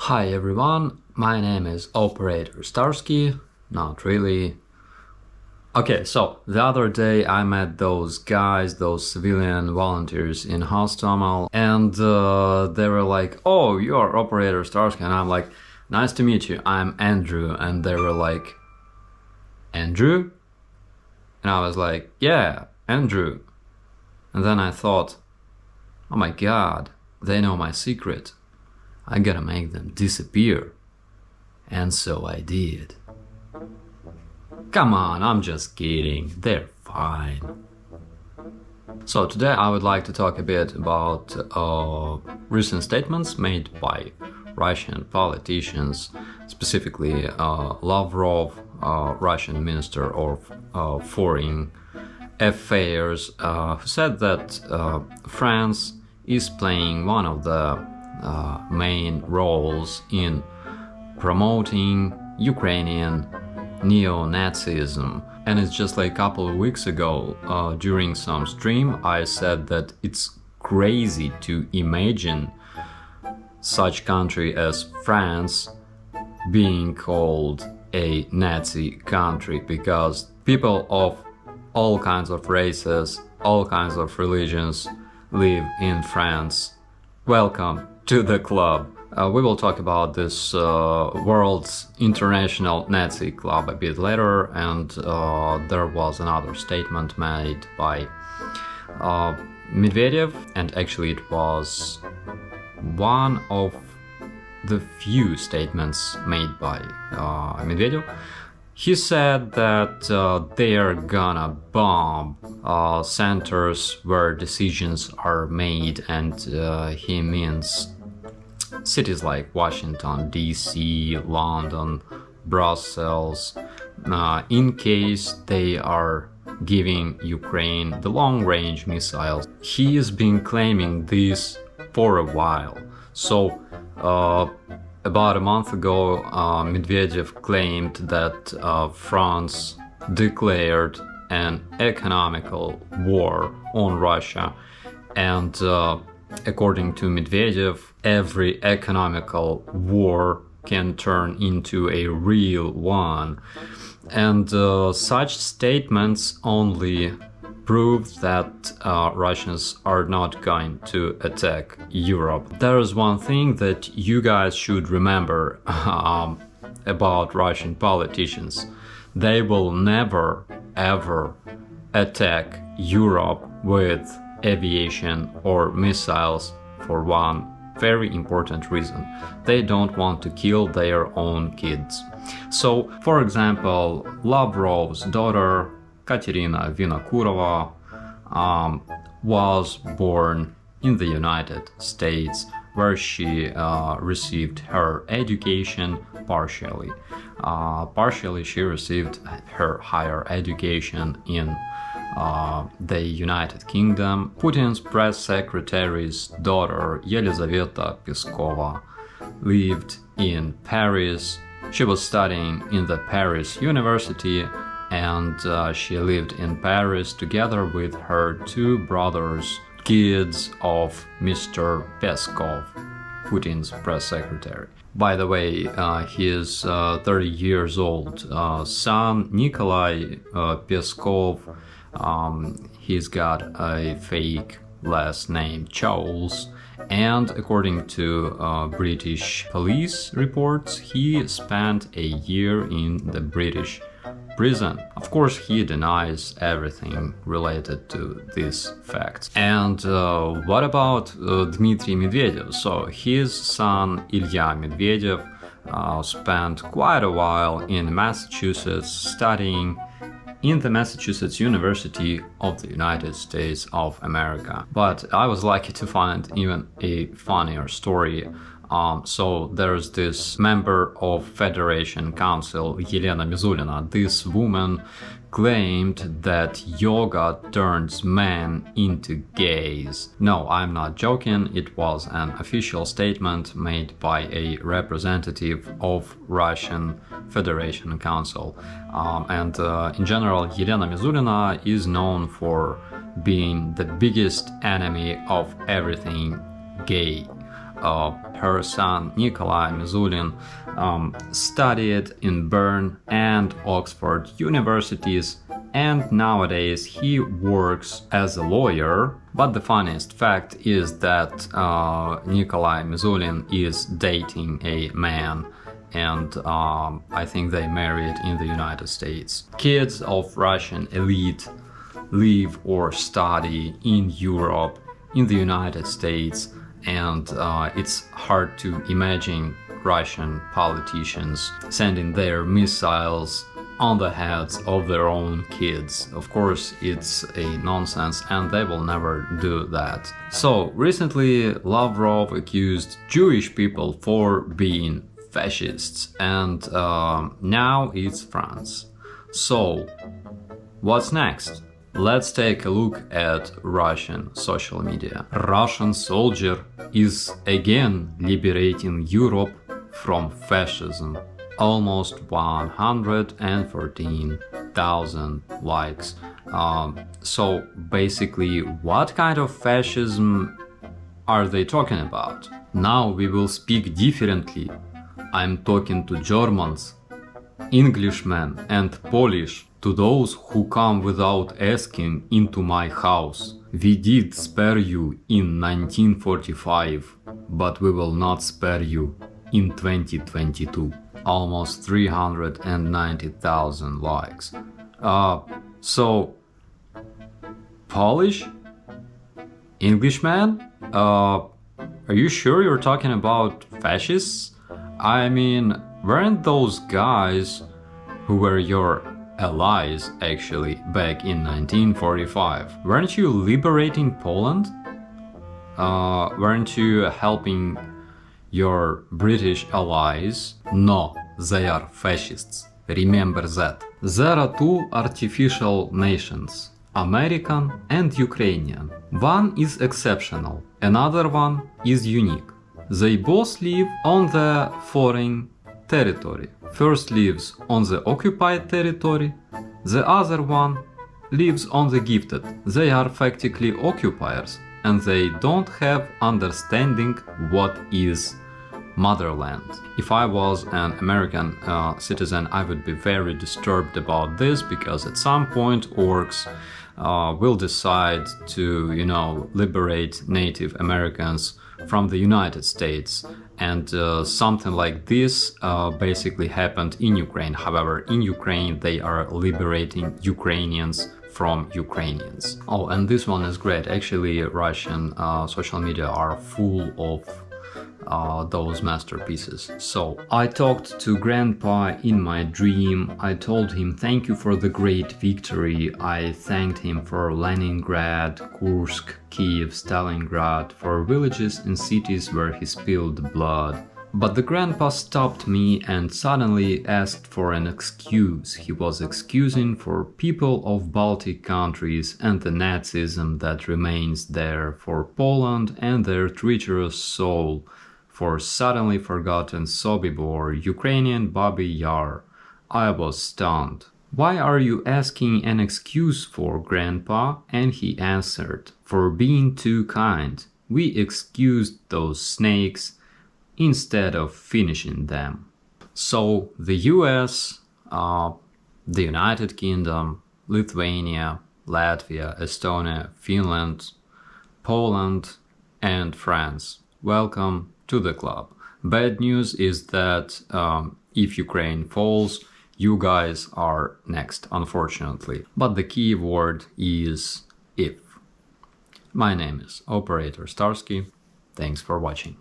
Hi everyone, my name is Operator Starsky. Not really. Okay, so the other day I met those guys, those civilian volunteers in Hostomel, and they were like, "Oh, you're Operator Starsky," and I'm like, "Nice to meet you, I'm Andrew," and they were like, "Andrew?" And I was like, "Yeah, Andrew." And then I thought, oh my god, they know my secret. I gotta make them disappear. And so I did. Come on, I'm just kidding, they're fine. So today I would like to talk a bit about recent statements made by Russian politicians, specifically Lavrov, Russian Minister of Foreign Affairs, who said that France is playing one of the main roles in promoting Ukrainian neo-Nazism. And it's just like a couple of weeks ago, during some stream, I said that it's crazy to imagine such country as France being called a Nazi country, because people of all kinds of races, all kinds of religions live in France. Welcome to the club. We will talk about this world's international Nazi club a bit later, and there was another statement made by Medvedev, and actually it was one of the few statements made by Medvedev. He said that they're gonna bomb centers where decisions are made, and he means cities like Washington, D.C., London, Brussels, in case they are giving Ukraine the long-range missiles. He has been claiming this for a while. So about a month ago, Medvedev claimed that France declared an economical war on Russia, and according to Medvedev, every economical war can turn into a real one. And such statements only prove that Russians are not going to attack Europe. There is one thing that you guys should remember about Russian politicians. They will never ever attack Europe with aviation or missiles for one very important reason. They don't want to kill their own kids. So, for example, Lavrov's daughter Katerina Vinokurova was born in the United States, where she received her education partially. Partially she received her higher education in the United Kingdom. Putin's press secretary's daughter Yelizaveta Peskova lived in Paris. She was studying in the Paris University, and she lived in Paris together with her two brothers, kids of Mr. Peskov, Putin's press secretary. By the way, his 30 years old son, Nikolai Peskov, he's got a fake last name, Charles, and according to British police reports, he spent a year in the British prison. Of course, he denies everything related to these facts. And what about Dmitry Medvedev? So his son Ilya Medvedev spent quite a while in Massachusetts studying in the Massachusetts University of the United States of America. But I was lucky to find even a funnier story. So there's this member of Federation Council, Елена Mizulina. This woman claimed that yoga turns men into gays. No, I'm not joking, it was an official statement made by a representative of Russian Federation Council. And in general, Елена Mizulina is known for being the biggest enemy of everything gay. her son Nikolai Mizulin studied in Bern and Oxford universities, and nowadays he works as a lawyer. But the funniest fact is that Nikolai Mizulin is dating a man, and I think they married in the United States. Kids of Russian elite live or study in Europe, in the United States, and it's hard to imagine Russian politicians sending their missiles on the heads of their own kids. Of course, it's a nonsense, and they will never do that. So, recently Lavrov accused Jewish people for being fascists, and now it's France. So, what's next? Let's take a look at Russian social media. Russian soldier is again liberating Europe from fascism. Almost 114,000 likes. So basically, what kind of fascism are they talking about? Now we will speak differently. I'm talking to Germans, Englishmen and Polish, to those who come without asking into my house. We did spare you in 1945, but we will not spare you in 2022. Almost 390,000 likes. So, Polish? Englishman? Are you sure you're talking about fascists? I mean, weren't those guys who were your allies actually back in 1945? Weren't you liberating Poland? Weren't you helping your British allies? No, they are fascists. Remember that. There are two artificial nations, American and Ukrainian. One is exceptional, another one is unique. They both live on the foreign territory. First lives on the occupied territory, the other one lives on the gifted. They are practically occupiers, and they don't have understanding what is motherland. If I was an American citizen, I would be very disturbed about this, because at some point orcs will decide to, liberate Native Americans from the United States. And something like this basically happened in Ukraine. However, in Ukraine, they are liberating Ukrainians from Ukrainians. Oh, and this one is great. Actually, Russian social media are full of those masterpieces. So, I talked to Grandpa in my dream. I told him thank you for the great victory. I thanked him for Leningrad, Kursk, Kiev, Stalingrad, for villages and cities where he spilled blood. But the grandpa stopped me and suddenly asked for an excuse. He was excusing for people of Baltic countries and the Nazism that remains there, for Poland and their treacherous soul, for suddenly forgotten Sobibor, Ukrainian Babi Yar. I was stunned. Why are you asking an excuse for, Grandpa? And he answered, for being too kind. We excused those snakes instead of finishing them. So the US, the United Kingdom, Lithuania, Latvia, Estonia, Finland, Poland, and France, welcome to the club. Bad news is that if Ukraine falls, you guys are next, unfortunately. But the key word is if. My name is Operator Starsky. Thanks for watching.